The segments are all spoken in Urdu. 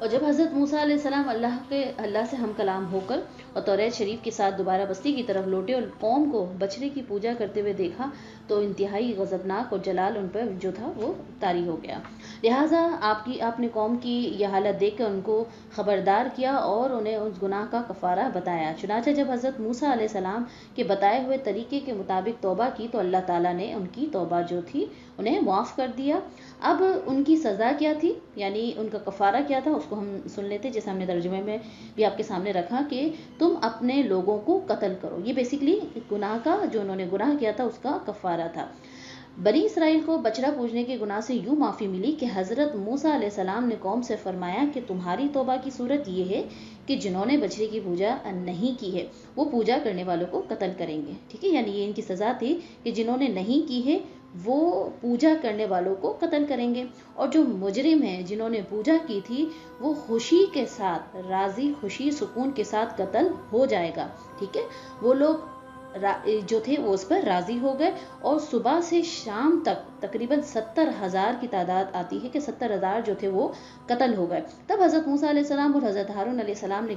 اور جب حضرت موسیٰ علیہ السلام اللہ سے ہم کلام ہو کر اور توریت شریف کے ساتھ دوبارہ بستی کی طرف لوٹے اور قوم کو بچڑے کی پوجا کرتے ہوئے دیکھا تو انتہائی غضبناک اور جلال ان پر جو تھا وہ طاری ہو گیا۔ لہٰذا آپ نے قوم کی یہ حالت دیکھ کر ان کو خبردار کیا اور انہیں اس گناہ کا کفارہ بتایا۔ چنانچہ جب حضرت موسیٰ علیہ السلام کے بتائے ہوئے طریقے کے مطابق توبہ کی تو اللہ تعالیٰ نے ان کی توبہ جو تھی انہیں معاف کر دیا۔ اب ان کی سزا کیا تھی، یعنی ان کا کفارہ کیا تھا، اس کو ہم سن لیتے، جیسے ہم نے ترجمے میں بھی آپ کے سامنے رکھا کہ تم اپنے لوگوں کو قتل کرو۔ یہ بیسیکلی گناہ کا جو انہوں نے گناہ کیا تھا اس کا کفارہ تھا۔ بنی اسرائیل کو بچڑا پوجنے کے گناہ سے یوں معافی ملی کہ حضرت موسیٰ علیہ السلام نے قوم سے فرمایا کہ تمہاری توبہ کی صورت یہ ہے کہ جنہوں نے بچڑے کی پوجا نہیں کی ہے وہ پوجا کرنے والوں کو قتل کریں گے، ٹھیک ہے، یعنی یہ ان کی سزا تھی کہ جنہوں نے نہیں کی ہے وہ پوجا کرنے والوں کو قتل کریں گے، اور جو مجرم ہیں جنہوں نے پوجا کی تھی وہ خوشی کے ساتھ، راضی خوشی سکون کے ساتھ قتل ہو جائے گا، ٹھیک ہے۔ وہ لوگ جو تھے وہ اس پر راضی ہو گئے، اور صبح سے شام تک تقریباً 70,000 کی تعداد آتی ہے کہ 70,000 جو تھے وہ قتل ہو گئے۔ تب حضرت موسیٰ علیہ السلام اور حضرت ہارون علیہ السلام نے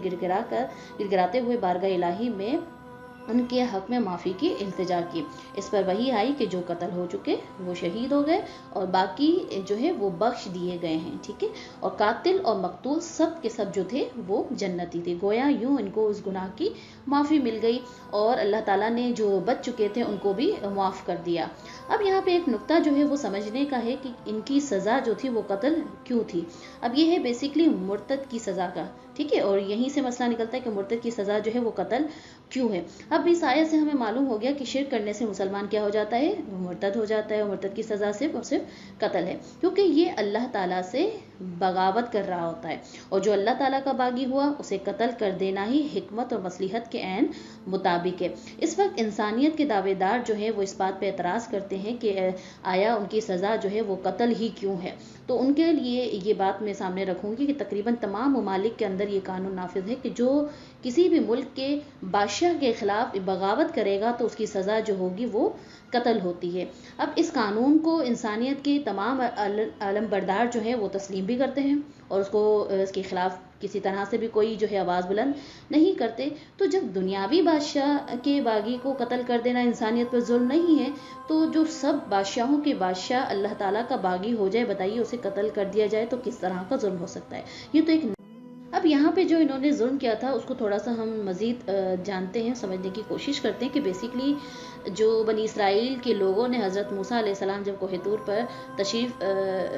گڑگڑاتے ہوئے بارگاہ الہی میں ان کے حق میں معافی کی التجا کی۔ اس پر وحی آئی کہ جو قتل ہو چکے وہ شہید ہو گئے اور باقی جو ہے وہ بخش دیے گئے ہیں، ٹھیک ہے، اور قاتل اور مقتول سب کے سب جو تھے وہ جنتی تھے۔ گویا یوں ان کو اس گناہ کی معافی مل گئی اور اللہ تعالیٰ نے جو بچ چکے تھے ان کو بھی معاف کر دیا۔ اب یہاں پہ ایک نقطہ جو ہے وہ سمجھنے کا ہے کہ ان کی سزا جو تھی وہ قتل کیوں تھی۔ اب یہ ہے بیسیکلی مرتد کی سزا کا، ٹھیک ہے، اور یہیں سے مسئلہ نکلتا ہے کہ مرتد کی سزا جو ہے وہ قتل کیوں ہے۔ اب اس آیت سے ہمیں معلوم ہو گیا کہ شرک کرنے سے مسلمان کیا ہو جاتا ہے، وہ مرتد ہو جاتا ہے، اور مرتد کی سزا صرف اور صرف قتل ہے، کیونکہ یہ اللہ تعالیٰ سے بغاوت کر رہا ہوتا ہے، اور جو اللہ تعالیٰ کا باغی ہوا اسے قتل کر دینا ہی حکمت اور مصلحت کے عین مطابق ہے۔ اس وقت انسانیت کے دعوے دار جو ہیں وہ اس بات پہ اعتراض کرتے ہیں کہ آیا ان کی سزا جو ہے وہ قتل ہی کیوں ہے، تو ان کے لیے یہ بات میں سامنے رکھوں گی کہ تقریباً تمام ممالک کے اندر یہ قانون نافذ ہے کہ جو کسی بھی ملک کے بادشاہ کے خلاف بغاوت کرے گا تو اس کی سزا جو ہوگی وہ قتل ہوتی ہے۔ اب اس قانون کو انسانیت کے تمام عالم بردار جو ہیں وہ تسلیم بھی کرتے ہیں اور اس کے خلاف کسی طرح سے بھی کوئی جو ہے آواز بلند نہیں کرتے۔ تو جب دنیاوی بادشاہ کے باغی کو قتل کر دینا انسانیت پر ظلم نہیں ہے، تو جو سب بادشاہوں کے بادشاہ اللہ تعالیٰ کا باغی ہو جائے، بتائیے اسے قتل کر دیا جائے تو کس طرح کا ظلم ہو سکتا ہے۔ یہ تو ایک اب یہاں پہ جو انہوں نے ظلم کیا تھا اس کو تھوڑا سا ہم مزید جانتے ہیں، سمجھنے کی کوشش کرتے ہیں کہ بیسیکلی جو بنی اسرائیل کے لوگوں نے حضرت موسیٰ علیہ السلام جب کوہ طور پر تشریف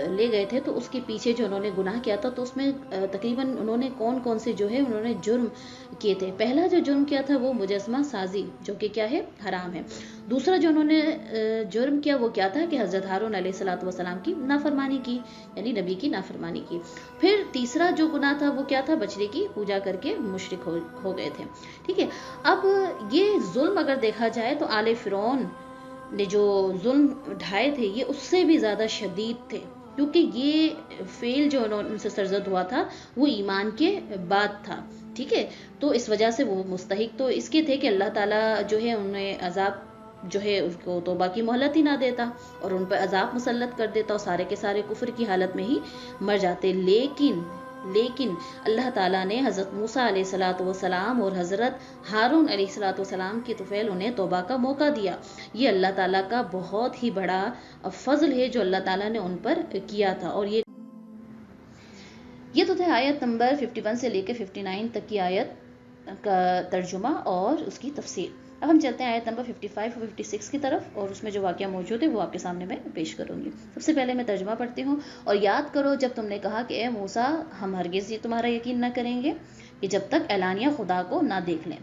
لے گئے تھے تو اس کے پیچھے جو انہوں نے گناہ کیا تھا تو اس میں تقریباً انہوں نے کون سے جو ہے انہوں نے جرم کیے تھے۔ پہلا جو جرم کیا تھا وہ مجسمہ سازی، جو کہ کیا ہے، حرام ہے۔ دوسرا جو انہوں نے جرم کیا وہ کیا تھا کہ حضرت ہارون علیہ السلام کی نافرمانی کی، یعنی نبی کی نافرمانی کی۔ پھر تیسرا جو گناہ تھا وہ کیا تھا، بچڑے کی پوجا کر کے مشرک ہو گئے تھے، ٹھیک ہے۔ اب یہ ظلم اگر دیکھا جائے تو آل فرعون نے جو ظلم ڈھائے تھے یہ اس سے بھی زیادہ شدید تھے، کیونکہ یہ فعل جو ان سے سرزد ہوا تھا وہ ایمان کے بعد تھا، ٹھیک ہے۔ تو اس وجہ سے وہ مستحق تو اس کے تھے کہ اللہ تعالیٰ جو ہے انہیں عذاب جو ہے اس کو توبہ کی مہلت ہی نہ دیتا اور ان پر عذاب مسلط کر دیتا اور سارے کے سارے کفر کی حالت میں ہی مر جاتے۔ لیکن اللہ تعالیٰ نے حضرت موسیٰ علیہ السلام اور حضرت ہارون علیہ السلام کی طفیل انہیں توبہ کا موقع دیا۔ یہ اللہ تعالیٰ کا بہت ہی بڑا فضل ہے جو اللہ تعالیٰ نے ان پر کیا تھا۔ اور یہ تو تھے آیت نمبر 51 سے لے کے 59 تک کی آیت کا ترجمہ اور اس کی تفسیر۔ اب ہم چلتے ہیں آیت نمبر 55 اور 56 کی طرف، اور اس میں جو واقعہ موجود ہے وہ آپ کے سامنے میں پیش کروں گی۔ سب سے پہلے میں ترجمہ پڑھتی ہوں۔ اور یاد کرو جب تم نے کہا کہ اے موسیٰ ہم ہرگز یہ تمہارا یقین نہ کریں گے کہ جب تک اعلانیہ خدا کو نہ دیکھ لیں،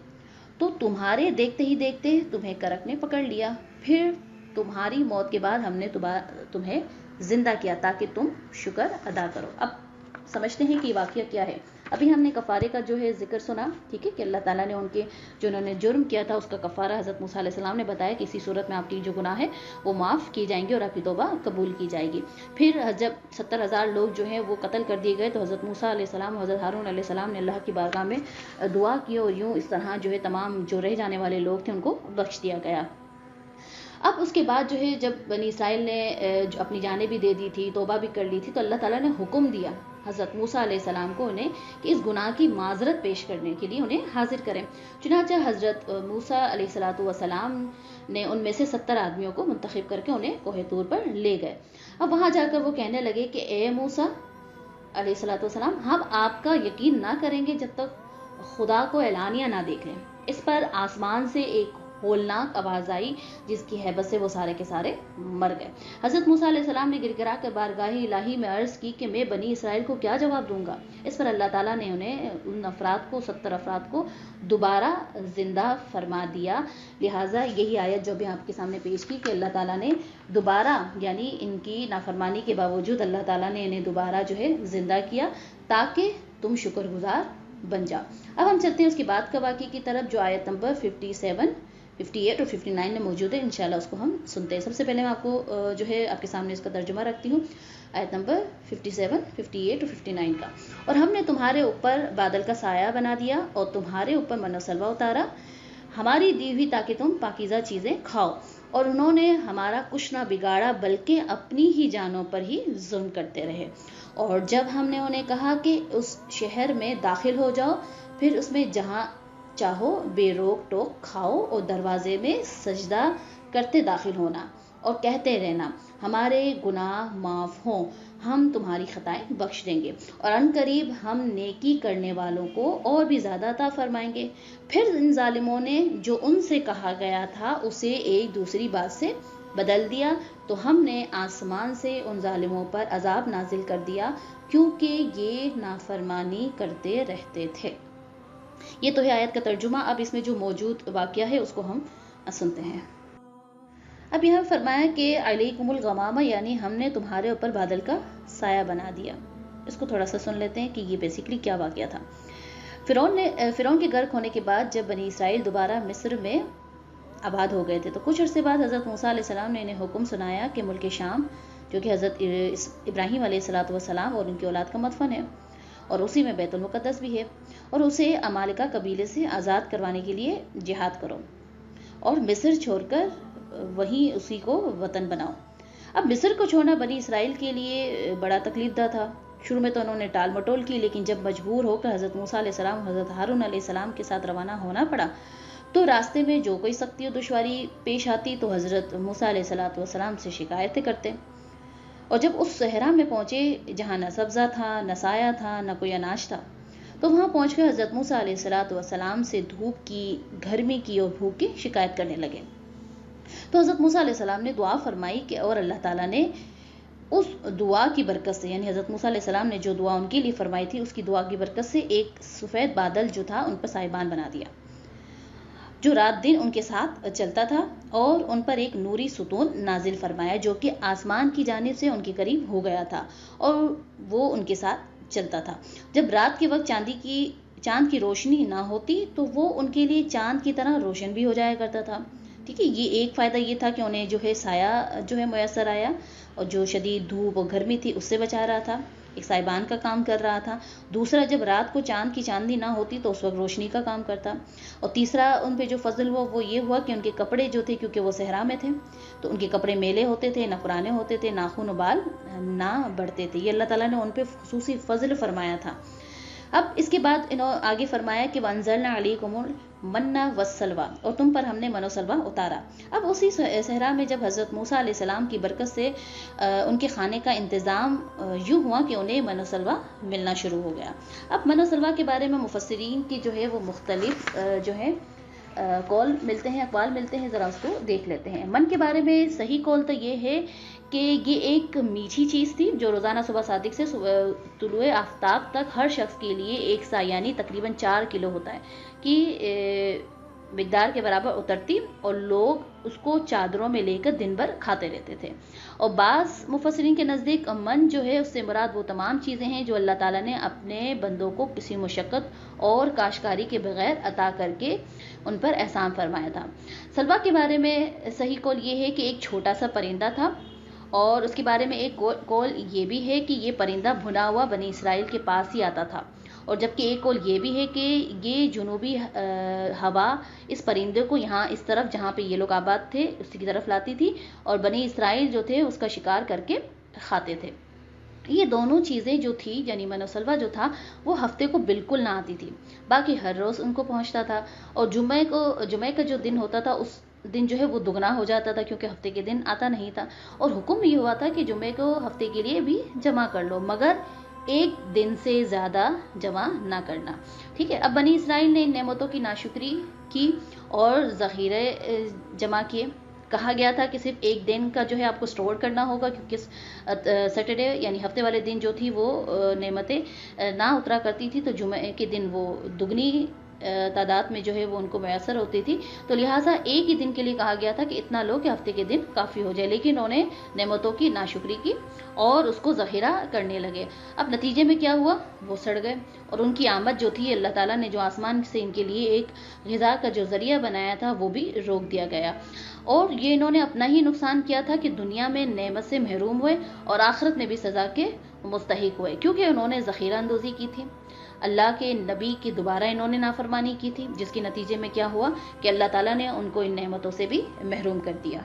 تو تمہارے دیکھتے ہی دیکھتے تمہیں کرک نے پکڑ لیا، پھر تمہاری موت کے بعد ہم نے تمہیں زندہ کیا تاکہ تم شکر ادا کرو۔ اب سمجھتے ہیں کہ یہ واقعہ کیا ہے۔ ابھی ہم نے کفارے کا جو ہے ذکر سنا، ٹھیک ہے، کہ اللہ تعالیٰ نے انہوں نے جرم کیا تھا اس کا کفارہ حضرت موسیٰ علیہ السلام نے بتایا کہ اسی صورت میں آپ کی جو گناہ ہے وہ معاف کی جائیں گے اور آپ کی توبہ قبول کی جائے گی۔ پھر جب 70,000 لوگ جو ہیں وہ قتل کر دیے گئے تو حضرت موسیٰ علیہ السلام اور حضرت ہارون علیہ السلام نے اللہ کی بارگاہ میں دعا کی اور یوں اس طرح جو ہے تمام جو رہ جانے والے لوگ تھے ان کو بخش دیا گیا۔ اب اس کے بعد جو ہے جب بنی اسرائیل نے اپنی جانیں بھی دے دی تھی، توبہ بھی کر لی تھی، تو اللہ تعالیٰ نے حکم دیا حضرت موسیٰ علیہ السلام کو انہیں کہ اس گناہ کی معذرت پیش کرنے کے لیے انہیں حاضر کریں۔ چنانچہ حضرت موسیٰ علیہ السلام نے ان میں سے 70 آدمیوں کو منتخب کر کے انہیں کوہ طور پر لے گئے۔ اب وہاں جا کر وہ کہنے لگے کہ اے موسیٰ علیہ السلام، ہم آپ کا یقین نہ کریں گے جب تک خدا کو اعلانیہ نہ دیکھ لیں۔ اس پر آسمان سے ایک ہولناک آواز آئی جس کی ہیبت سے وہ سارے کے سارے مر گئے۔ حضرت موسیٰ علیہ السلام نے گر گرا کر بارگاہ الہی میں عرض کی کہ میں بنی اسرائیل کو کیا جواب دوں گا؟ اس پر اللہ تعالیٰ نے انہیں ان 70 افراد کو دوبارہ زندہ فرما دیا۔ لہٰذا یہی آیت جو بھی آپ کے سامنے پیش کی کہ اللہ تعالیٰ نے دوبارہ، یعنی ان کی نافرمانی کے باوجود اللہ تعالیٰ نے انہیں دوبارہ جو ہے زندہ کیا تاکہ تم شکر گزار بن جاؤ۔ اب ہم چلتے ہیں اس کے بعد کا واقعے کی طرف جو آیت نمبر 57، 58 اور 59 میں موجود ہے۔ انشاءاللہ اس کو ہم سنتے ہیں۔ سب سے پہلے میں آپ کو جو ہے آپ کے سامنے اس کا ترجمہ رکھتی ہوں، آیت نمبر 57، 58 اور 59 کا۔ اور ہم نے تمہارے اوپر بادل کا سایہ بنا دیا اور تمہارے اوپر من و سلوہ اتارا ہماری دی ہوئی تاکہ تم پاکیزہ چیزیں کھاؤ، اور انہوں نے ہمارا کچھ نہ بگاڑا بلکہ اپنی ہی جانوں پر ہی ظلم کرتے رہے۔ اور جب ہم نے انہیں کہا کہ اس شہر میں داخل ہو جاؤ، پھر اس میں جہاں چاہو بے روک ٹوک کھاؤ اور دروازے میں سجدہ کرتے داخل ہونا اور کہتے رہنا ہمارے گناہ معاف ہوں، ہم تمہاری خطائیں بخش دیں گے، اور ان قریب ہم نیکی کرنے والوں کو اور بھی زیادہ عطا فرمائیں گے۔ پھر ان ظالموں نے جو ان سے کہا گیا تھا اسے ایک دوسری بات سے بدل دیا، تو ہم نے آسمان سے ان ظالموں پر عذاب نازل کر دیا کیونکہ یہ نافرمانی کرتے رہتے تھے۔ یہ تو ہے آیت کا ترجمہ۔ اب اس میں جو موجود واقعہ ہے اس کو ہم سنتے ہیں۔ اب یہاں فرمایا کہ علیکم الغمامہ، یعنی ہم نے تمہارے اوپر بادل کا سایہ بنا دیا۔ اس کو تھوڑا سا سن لیتے ہیں کہ یہ بیسیکلی کیا واقعہ تھا۔ فرعون کے غرق ہونے کے بعد جب بنی اسرائیل دوبارہ مصر میں آباد ہو گئے تھے تو کچھ عرصے بعد حضرت موسیٰ علیہ السلام نے انہیں حکم سنایا کہ ملک شام، جو کہ حضرت ابراہیم علیہ السلام اور ان کی اولاد کا مدفن ہے اور اسی میں بیت المقدس بھی ہے، اور اسے عمالقہ قبیلے سے آزاد کروانے کے لیے جہاد کرو اور مصر چھوڑ کر وہیں اسی کو وطن بناؤ۔ اب مصر کو چھوڑنا بنی اسرائیل کے لیے بڑا تکلیف دہ تھا۔ شروع میں تو انہوں نے ٹال مٹول کی، لیکن جب مجبور ہو کر حضرت موسیٰ علیہ السلام حضرت ہارون علیہ السلام کے ساتھ روانہ ہونا پڑا تو راستے میں جو کوئی سختی و دشواری پیش آتی تو حضرت موسیٰ علیہ السلام سے شکایتیں کرتے، اور جب اس صحرا میں پہنچے جہاں نہ سبزہ تھا، نہ سایہ تھا، نہ کوئی اناج تھا، تو وہاں پہنچ کر حضرت موسیٰ علیہ السلام سے دھوپ کی، گرمی کی اور بھوک کی شکایت کرنے لگے۔ تو حضرت موسیٰ علیہ السلام نے دعا فرمائی کہ اور اللہ تعالیٰ نے اس دعا کی برکت سے، یعنی حضرت موسیٰ علیہ السلام نے جو دعا ان کے لیے فرمائی تھی اس کی دعا کی برکت سے ایک سفید بادل جو تھا ان پر سائبان بنا دیا، جو رات دن ان کے ساتھ چلتا تھا، اور ان پر ایک نوری ستون نازل فرمایا جو کہ آسمان کی جانب سے ان کے قریب ہو گیا تھا اور وہ ان کے ساتھ چلتا تھا۔ جب رات کے وقت چاند کی روشنی نہ ہوتی تو وہ ان کے لیے چاند کی طرح روشن بھی ہو جایا کرتا تھا۔ ٹھیک ہے، یہ ایک فائدہ یہ تھا کہ انہیں جو ہے سایہ جو ہے میسر آیا اور جو شدید دھوپ اور گرمی تھی اس سے بچا رہا تھا، ایک سائبان کا کام کر رہا تھا۔ دوسرا، جب رات کو چاند کی چاندنی نہ ہوتی تو اس وقت روشنی کا کام کرتا، اور تیسرا ان پہ جو فضل ہوا وہ یہ ہوا کہ ان کے کپڑے جو تھے، کیونکہ وہ صحرا میں تھے تو ان کے کپڑے میلے ہوتے تھے، نہ پرانے ہوتے تھے، ناخن و بال نہ بڑھتے تھے۔ یہ اللہ تعالیٰ نے ان پہ خصوصی فضل فرمایا تھا۔ اب اس کے بعد انہوں آگے فرمایا کہ وَأَنزَلْنَا عَلَيْكُمُ الْمَنَّ وَالسَّلْوَىٰ، اور تم پر ہم نے من و سلوہ اتارا۔ اب اسی صحرا میں جب حضرت موسیٰ علیہ السلام کی برکت سے ان کے کھانے کا انتظام یوں ہوا کہ انہیں من و سلوہ ملنا شروع ہو گیا۔ اب من و سلوہ کے بارے میں مفسرین کی جو ہے وہ مختلف جو ہے قول ملتے ہیں، اقوال ملتے ہیں، ذرا اس کو دیکھ لیتے ہیں۔ من کے بارے میں صحیح قول تو یہ ہے کہ یہ ایک میٹھی چیز تھی جو روزانہ صبح صادق سے طلوع آفتاب تک ہر شخص کے لیے ایک سا یعنی تقریباً 4 کلو ہوتا ہے کہ مقدار کے برابر اترتی، اور لوگ اس کو چادروں میں لے کر دن بھر کھاتے رہتے تھے۔ اور بعض مفسرین کے نزدیک من جو ہے اس سے مراد وہ تمام چیزیں ہیں جو اللہ تعالیٰ نے اپنے بندوں کو کسی مشقت اور کاشتکاری کے بغیر عطا کر کے ان پر احسان فرمایا تھا۔ سلوہ کے بارے میں صحیح قول یہ ہے کہ ایک چھوٹا سا پرندہ تھا، اور اس کے بارے میں ایک قول یہ بھی ہے کہ یہ پرندہ بھنا ہوا بنی اسرائیل کے پاس ہی آتا تھا اور جبکہ ایک قول یہ بھی ہے کہ یہ جنوبی ہوا اس پرندے کو یہاں اس طرف جہاں پہ یہ لوگ آباد تھے اسی کی طرف لاتی تھی اور بنی اسرائیل جو تھے اس کا شکار کر کے کھاتے تھے۔ یہ دونوں چیزیں جو تھی یعنی من و سلوہ جو تھا وہ ہفتے کو بالکل نہ آتی تھی، باقی ہر روز ان کو پہنچتا تھا، اور جمعے کا جو دن ہوتا تھا اس دن جو ہے وہ دگنا ہو جاتا تھا کیونکہ ہفتے کے دن آتا نہیں تھا، اور حکم یہ ہوا تھا کہ جمعے کو ہفتے کے لیے بھی جمع کر لو مگر ایک دن سے زیادہ جمع نہ کرنا، ٹھیک ہے۔ اب بنی اسرائیل نے ان نعمتوں کی ناشکری کی اور ذخیرے جمع کیے۔ کہا گیا تھا کہ صرف ایک دن کا جو ہے آپ کو سٹور کرنا ہوگا کیونکہ سیٹرڈے یعنی ہفتے والے دن جو تھی وہ نعمتیں نہ اترا کرتی تھی، تو جمعے کے دن وہ دگنی تعداد میں جو ہے وہ ان کو میسر ہوتی تھی، تو لہٰذا ایک ہی دن کے لیے کہا گیا تھا کہ اتنا لو کہ ہفتے کے دن کافی ہو جائے، لیکن انہوں نے نعمتوں کی ناشکری کی اور اس کو ذخیرہ کرنے لگے۔ اب نتیجے میں کیا ہوا؟ وہ سڑ گئے، اور ان کی آمد جو تھی اللہ تعالیٰ نے جو آسمان سے ان کے لیے ایک غذا کا جو ذریعہ بنایا تھا وہ بھی روک دیا گیا، اور یہ انہوں نے اپنا ہی نقصان کیا تھا کہ دنیا میں نعمت سے محروم ہوئے اور آخرت میں بھی سزا کے مستحق ہوئے، کیونکہ انہوں نے ذخیرہ اندوزی کی تھی، اللہ کے نبی کی دوبارہ انہوں نے نافرمانی کی تھی، جس کے نتیجے میں کیا ہوا کہ اللہ تعالیٰ نے ان کو ان نعمتوں سے بھی محروم کر دیا۔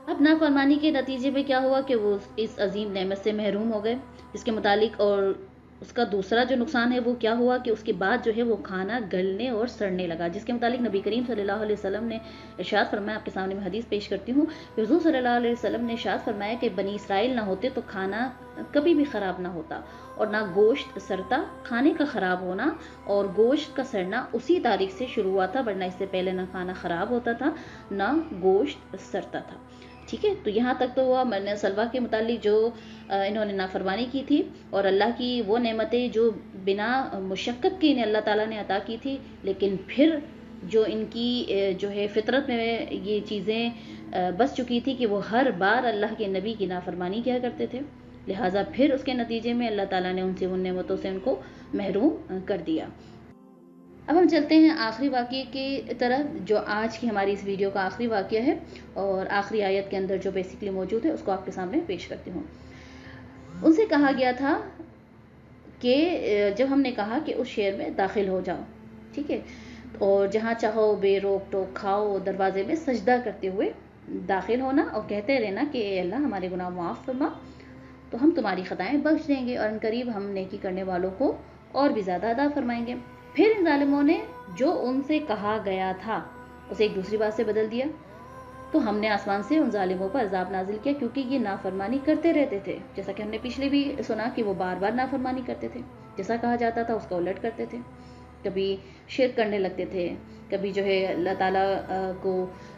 اب نافرمانی کے نتیجے میں کیا ہوا کہ وہ اس عظیم نعمت سے محروم ہو گئے، اس کے متعلق، اور اس کا دوسرا جو نقصان ہے وہ کیا ہوا کہ اس کے بعد جو ہے وہ کھانا گلنے اور سڑنے لگا، جس کے متعلق نبی کریم صلی اللہ علیہ وسلم نے ارشاد فرمایا، آپ کے سامنے میں حدیث پیش کرتی ہوں، کہ حضور صلی اللہ علیہ وسلم نے ارشاد فرمایا کہ بنی اسرائیل نہ ہوتے تو کھانا کبھی بھی خراب نہ ہوتا، اور نہ گوشت سڑتا، کھانے کا خراب ہونا اور گوشت کا سڑنا اسی تاریخ سے شروع ہوا تھا، ورنہ اس سے پہلے نہ کھانا خراب ہوتا تھا نہ گوشت سڑتا تھا، ٹھیک ہے۔ تو یہاں تک تو ہوا من سلوہ کے متعلق جو انہوں نے نافرمانی کی تھی، اور اللہ کی وہ نعمتیں جو بنا مشقت کے انہیں اللہ تعالیٰ نے عطا کی تھی، لیکن پھر جو ان کی جو ہے فطرت میں یہ چیزیں بس چکی تھی کہ وہ ہر بار اللہ کے نبی کی نافرمانی کیا کرتے تھے، لہٰذا پھر اس کے نتیجے میں اللہ تعالیٰ نے ان سے ان نعمتوں سے ان کو محروم کر دیا۔ اب ہم چلتے ہیں آخری واقعے کی طرف، جو آج کی ہماری اس ویڈیو کا آخری واقعہ ہے، اور آخری آیت کے اندر جو بیسیکلی موجود ہے اس کو آپ کے سامنے پیش کرتی ہوں۔ ان سے کہا گیا تھا کہ جب ہم نے کہا کہ اس شہر میں داخل ہو جاؤ، ٹھیک ہے، اور جہاں چاہو بے روک ٹوک کھاؤ، دروازے میں سجدہ کرتے ہوئے داخل ہونا اور کہتے رہنا کہ اے اللہ ہمارے گناہ معاف فرما، تو ہم تمہاری خطائیں بخش دیں گے، اور ان قریب ہم نیکی کرنے والوں کو اور بھی زیادہ عطا فرمائیں گے۔ پھر ان ظالموں نے جو ان سے کہا گیا تھا اسے ایک دوسری بات سے بدل دیا، تو ہم نے آسمان سے ان ظالموں پر عذاب نازل کیا، کیونکہ یہ نافرمانی کرتے رہتے تھے، جیسا کہ ہم نے پچھلے بھی سنا کہ وہ بار بار نافرمانی کرتے تھے، جیسا کہا جاتا تھا اس کا الٹ کرتے تھے، کبھی شرک کرنے لگتے تھے، کبھی جو ہے اللہ تعالیٰ کو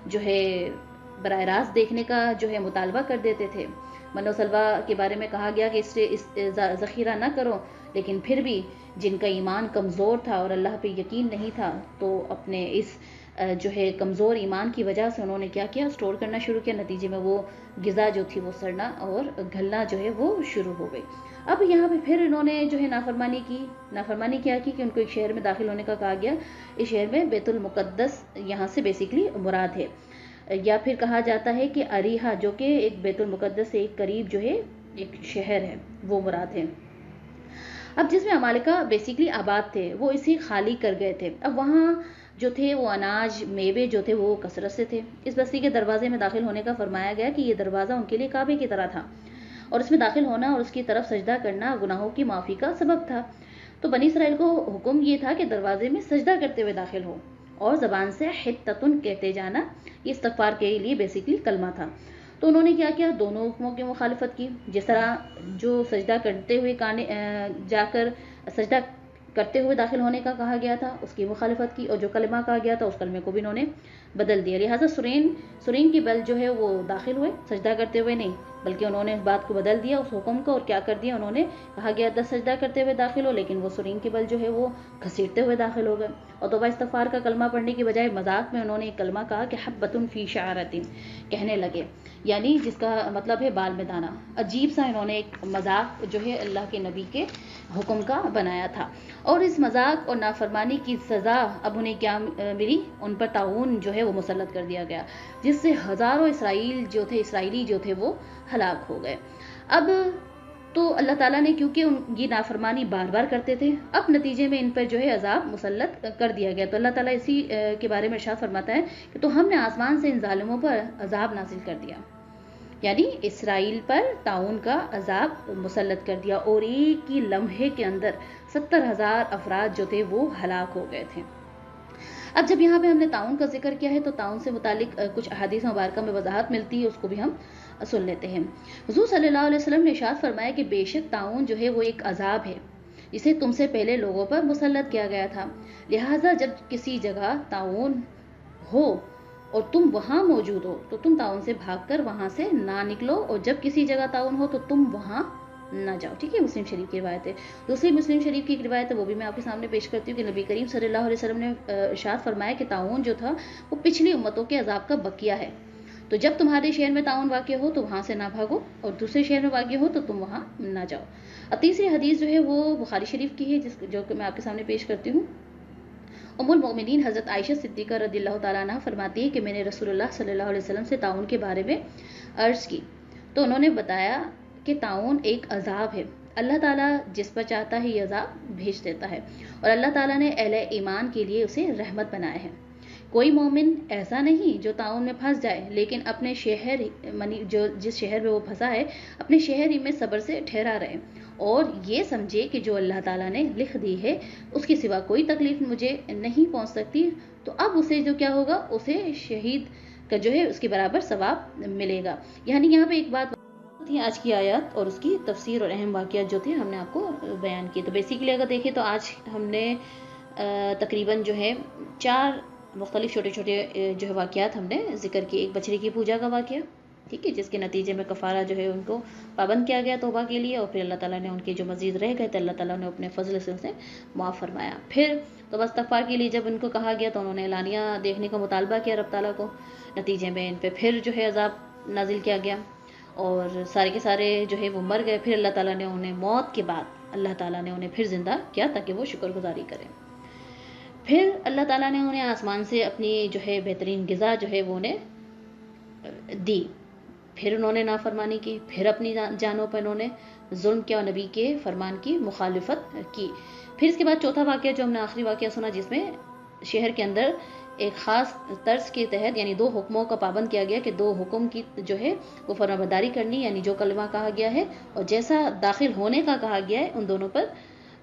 جو ہے براہ راست دیکھنے کا جو ہے مطالبہ کر دیتے تھے۔ من و سلوہ کے بارے میں کہا گیا کہ اس سے ذخیرہ نہ کرو، لیکن پھر بھی جن کا ایمان کمزور تھا اور اللہ پہ یقین نہیں تھا، تو اپنے اس جو ہے کمزور ایمان کی وجہ سے انہوں نے کیا کیا؟ سٹور کرنا شروع کیا، نتیجے میں وہ غذا جو تھی وہ سڑنا اور گلنا جو ہے وہ شروع ہو گئی۔ اب یہاں پہ پھر انہوں نے جو ہے نافرمانی کیا کی کہ ان کو ایک شہر میں داخل ہونے کا کہا گیا، اس شہر میں بیت المقدس یہاں سے بیسیکلی مراد ہے، یا پھر کہا جاتا ہے کہ اریحا جو کہ ایک بیت المقدس سے ایک قریب جو ہے ایک شہر ہے وہ مراد ہے۔ اب جس میں عمالقہ بیسیکلی آباد تھے وہ اسی خالی کر گئے تھے، اب وہاں جو تھے وہ اناج میوے جو تھے وہ کثرت سے تھے۔ اس بستی کے دروازے میں داخل ہونے کا فرمایا گیا کہ یہ دروازہ ان کے لیے کعبے کی طرح تھا، اور اس میں داخل ہونا اور اس کی طرف سجدہ کرنا گناہوں کی معافی کا سبب تھا، تو بنی اسرائیل کو حکم یہ تھا کہ دروازے میں سجدہ کرتے ہوئے داخل ہو، اور زبان سے حتتن کہتے جانا، یہ استغفار کے لیے بیسیکلی کلمہ تھا۔ تو انہوں نے کیا کیا؟ دونوں حکموں کی مخالفت کی، جس طرح جو سجدہ کرتے ہوئے جا کر سجدہ کرتے ہوئے داخل ہونے کا کہا گیا تھا اس کی مخالفت کی، اور جو کلمہ کہا گیا تھا اس کلمے کو بھی انہوں نے بدل دیا، لہٰذا سرین کی بل جو ہے وہ داخل ہوئے سجدہ کرتے ہوئے نہیں، بلکہ انہوں نے اس بات کو بدل دیا اس حکم کو، اور کیا کر دیا انہوں نے؟ کہا گیا 10 سجدہ کرتے ہوئے داخل ہو، لیکن وہ سرین کی بل جو ہے وہ گھسیٹتے ہوئے داخل ہو گئے، اور توبہ استغفار کا کلمہ پڑھنے کی بجائے مذاق میں انہوں نے ایک کلمہ کہا کہ حبۃ فی شعرۃ کہنے لگے، یعنی جس کا مطلب ہے بال میں دانہ۔ عجیب سا انہوں نے ایک مذاق جو ہے اللہ کے نبی کے حکم کا بنایا تھا، اور اس مذاق اور نافرمانی کی سزا اب انہیں کیا ملی؟ ان پر طاعون جو ہے وہ مسلط کر دیا گیا، جس سے ہزاروں اسرائیلی جو تھے وہ ہلاک ہو گئے۔ اب تو اللہ تعالیٰ نے کیونکہ یہ نافرمانی بار بار کرتے تھے، اب نتیجے میں ان پر جو ہے عذاب مسلط کر دیا گیا. تو اللہ تعالیٰ اسی کے بارے میں ارشاد فرماتا ہے کہ تو ہم نے آسمان سے ان ظالموں پر عذاب نازل کر دیا، یعنی اسرائیل پر طاعون کا عذاب مسلط کر دیا، اور ایک ہی لمحے کے اندر 70,000 افراد جو تھے وہ ہلاک ہو گئے تھے. اب جب یہاں پہ ہم نے طاعون کا ذکر کیا ہے تو طاعون سے متعلق کچھ احادیث مبارکہ میں وضاحت ملتی ہے، اس کو بھی ہم سن لیتے ہیں. حضور صلی اللہ علیہ وسلم نے ارشاد فرمایا کہ بے شک طاعون جو ہے وہ ایک عذاب ہے جسے تم سے پہلے لوگوں پر مسلط کیا گیا تھا، لہٰذا جب کسی جگہ طاعون ہو اور تم وہاں موجود ہو تو تم طاعون سے بھاگ کر وہاں سے نہ نکلو، اور جب کسی جگہ طاعون ہو تو تم وہاں نہ جاؤ. ٹھیک ہے، مسلم شریف کی روایت ہے. دوسری مسلم شریف کی ایک روایت ہے، وہ بھی میں آپ کے سامنے پیش کرتی ہوں کہ نبی کریم صلی اللہ علیہ وسلم نے ارشاد فرمایا کہ طاعون جو تھا وہ پچھلی امتوں کے عذاب کا بقیہ ہے. تو جب تمہارے شہر میں طاعون واقع ہو تو وہاں سے نہ بھاگو، اور دوسرے شہر میں واقع ہو تو تم وہاں نہ جاؤ. اب تیسری حدیث جو ہے وہ بخاری شریف کی ہے، جو کہ میں آپ کے سامنے پیش کرتی ہوں. ام المؤمنین حضرت عائشہ صدیقہ رضی اللہ تعالیٰ عنہ فرماتی ہے کہ میں نے رسول اللہ صلی اللہ علیہ وسلم سے طاعون کے بارے میں عرض کی تو انہوں نے بتایا کہ طاعون ایک عذاب ہے، اللہ تعالیٰ جس پر چاہتا ہے یہ عذاب بھیج دیتا ہے، اور اللہ تعالیٰ نے اہل ایمان کے لیے اسے رحمت بنایا ہے. کوئی مومن ایسا نہیں جو طاعون میں پھنس جائے، لیکن اپنے شہر جس شہر میں وہ پھنسا ہے اپنے شہر ہی میں صبر سے ٹھہرا رہے، اور یہ سمجھے کہ جو اللہ تعالیٰ نے لکھ دی ہے اس کے سوا کوئی تکلیف مجھے نہیں پہنچ سکتی. تو اب اسے جو کیا ہوگا، اسے شہید کا جو ہے اس کے برابر ثواب ملے گا. یعنی یہاں پہ ایک بات تھی آج کی آیات اور اس کی تفسیر اور اہم واقعات جو تھے ہم نے آپ کو بیان کیے. تو بیسیکلی اگر دیکھیں تو آج ہم نے تقریباً جو ہے 4 مختلف چھوٹے چھوٹے جو ہے واقعات ہم نے ذکر کیے. ایک بچڑے کی پوجا کا واقعہ، ٹھیک ہے، جس کے نتیجے میں کفارہ جو ہے ان کو پابند کیا گیا توبہ کے لیے، اور پھر اللہ تعالیٰ نے ان کے جو مزید رہ گئے تھے اللہ تعالیٰ نے اپنے فضل سے اسے معاف فرمایا. پھر توبہ استغفار کے لیے جب ان کو کہا گیا تو انہوں نے اعلانیہ دیکھنے کا مطالبہ کیا رب تعالیٰ کو، نتیجے میں ان پہ پھر جو ہے عذاب نازل کیا گیا اور سارے کے سارے جو ہے وہ مر گئے. پھر اللہ تعالیٰ نے انہیں موت کے بعد اللہ تعالیٰ نے انہیں پھر زندہ کیا تاکہ وہ شکر گزاری کریں. پھر اللہ تعالیٰ نے انہیں آسمان سے اپنی جو ہے بہترین غذا جو ہے وہ انہیں دی. پھر انہوں نے نافرمانی کی، پھر اپنی جانوں پر انہوں نے ظلم کیا اور نبی کے فرمان کی مخالفت کی. پھر اس کے بعد چوتھا واقعہ جو ہم نے آخری واقعہ سنا، جس میں شہر کے اندر ایک خاص طرز کے تحت یعنی 2 حکموں کا پابند کیا گیا کہ 2 حکم کی جو ہے وہ فرمانبرداری کرنی، یعنی جو کلمہ کہا گیا ہے اور جیسا داخل ہونے کا کہا گیا ہے ان دونوں پر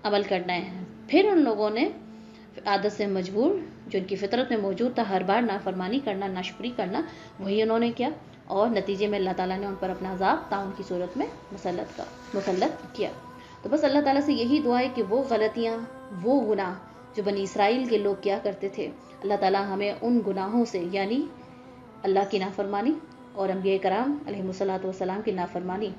عمل کرنا ہے. پھر ان لوگوں نے عادت سے مجبور جو ان کی فطرت میں موجود تھا ہر بار نافرمانی کرنا، ناشکری کرنا، وہی انہوں نے کیا، اور نتیجے میں اللہ تعالیٰ نے ان پر اپنا عذاب طاعون کی صورت میں مسلط کیا. تو بس اللہ تعالیٰ سے یہی دعا ہے کہ وہ غلطیاں، وہ گناہ جو بنی اسرائیل کے لوگ کیا کرتے تھے، اللہ تعالیٰ ہمیں ان گناہوں سے، یعنی اللہ کی نافرمانی اور انبیاء کرام علیہم الصلوۃ والسلام کی نافرمانی،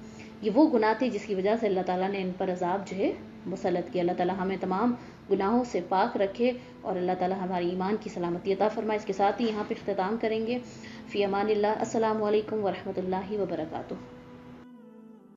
یہ وہ گناہ تھے جس کی وجہ سے اللہ تعالیٰ نے ان پر عذاب جو ہے مسلط کیا. اللہ تعالیٰ ہمیں تمام گناہوں سے پاک رکھے اور اللہ تعالیٰ ہماری ایمان کی سلامتی عطا فرمائے. اس کے ساتھ ہی یہاں پہ اختتام کریں گے. فی امان اللہ. السلام علیکم ورحمۃ اللہ وبرکاتہ.